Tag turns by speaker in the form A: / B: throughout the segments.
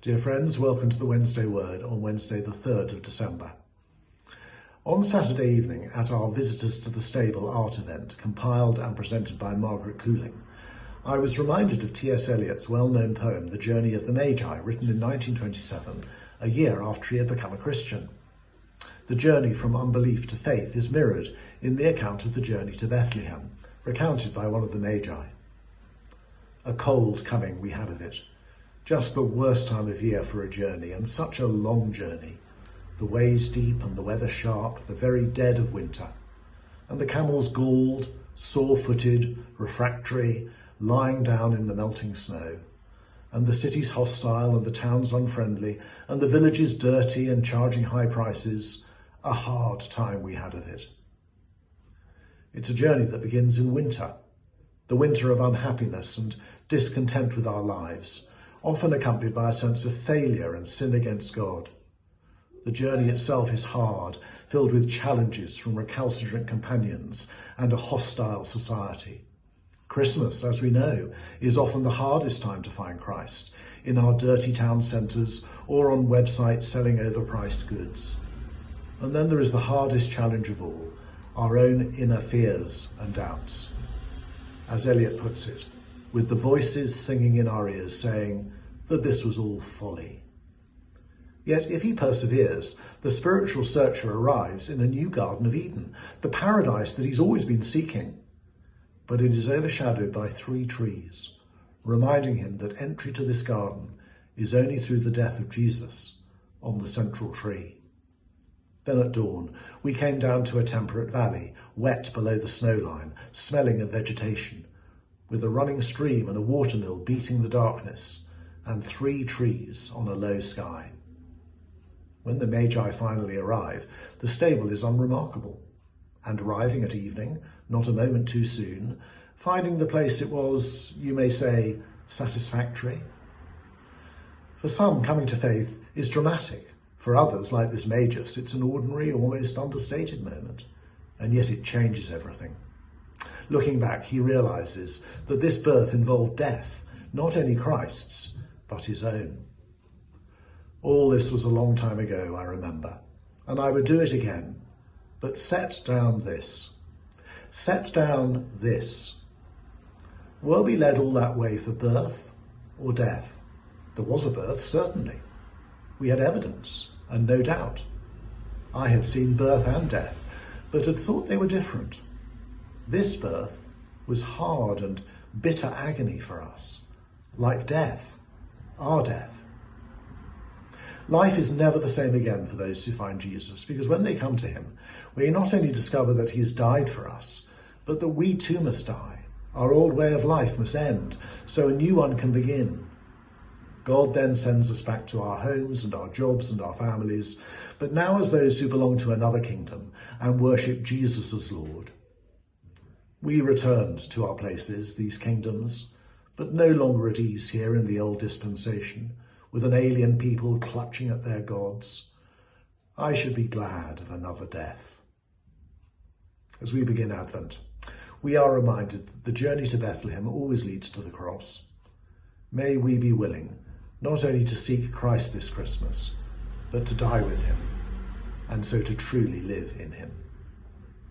A: Dear friends, welcome to the Wednesday Word on Wednesday the 3rd of December. On Saturday evening at our Visitors to the Stable art event, compiled and presented by Margaret Cooling, I was reminded of T.S. Eliot's well-known poem The Journey of the Magi, written in 1927, a year after he had become a Christian. The journey from unbelief to faith is mirrored in the account of the journey to Bethlehem, recounted by one of the Magi. A cold coming we had of it. Just the worst time of year for a journey, and such a long journey. The ways deep and the weather sharp, the very dead of winter. And the camels galled, sore-footed, refractory, lying down in the melting snow. And the cities hostile and the towns unfriendly, and the villages dirty and charging high prices. A hard time we had of it. It's a journey that begins in winter, the winter of unhappiness and discontent with our lives, often accompanied by a sense of failure and sin against God. The journey itself is hard, filled with challenges from recalcitrant companions and a hostile society. Christmas, as we know, is often the hardest time to find Christ, in our dirty town centres or on websites selling overpriced goods. And then there is the hardest challenge of all, our own inner fears and doubts. As Eliot puts it, with the voices singing in our ears saying that this was all folly. Yet if he perseveres, the spiritual searcher arrives in a new Garden of Eden, the paradise that he's always been seeking. But it is overshadowed by 3 trees, reminding him that entry to this garden is only through the death of Jesus on the central tree. Then at dawn, we came down to a temperate valley, wet below the snow line, smelling of vegetation, with a running stream and a watermill beating the darkness, and 3 trees on a low sky. When the Magi finally arrive, the stable is unremarkable, and arriving at evening, not a moment too soon, finding the place it was, you may say, satisfactory. For some, coming to faith is dramatic. For others, like this Magus, it's an ordinary, almost understated moment, and yet it changes everything. Looking back, he realises that this birth involved death, not only Christ's, but his own. All this was a long time ago, I remember, and I would do it again, but set down this. Set down this. Were we led all that way for birth or death? There was a birth, certainly. We had evidence, and no doubt. I had seen birth and death, but had thought they were different. This birth was hard and bitter agony for us, like death, our death. Life is never the same again for those who find Jesus, because when they come to him, we not only discover that he has died for us, but that we too must die. Our old way of life must end, so a new one can begin. God then sends us back to our homes and our jobs and our families, but now as those who belong to another kingdom and worship Jesus as Lord. We returned to our places, these kingdoms, but no longer at ease here in the old dispensation, with an alien people clutching at their gods. I should be glad of another death. As we begin Advent, we are reminded that the journey to Bethlehem always leads to the cross. May we be willing not only to seek Christ this Christmas, but to die with him, and so to truly live in him.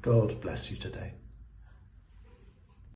A: God bless you today.